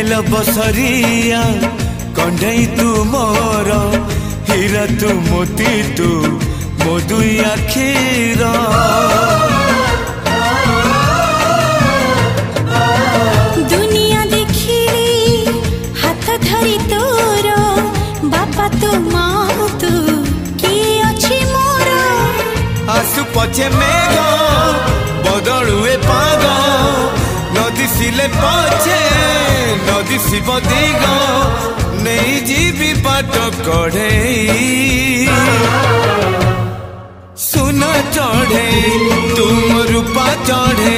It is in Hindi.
हेलो बसरिया कंढई तू मोर हीरा तू मोती तू मो दुई आखिर दुनिया देखिली हाथ धरी तोर बापा तू माँ तू किए अछि मोर आसु पछे मेघ बदलुए पाग नदी सिले पछे नदी शिव दिग नहीं जीवी बाट कढ़े सुन चढ़े तुम रूपा चढ़े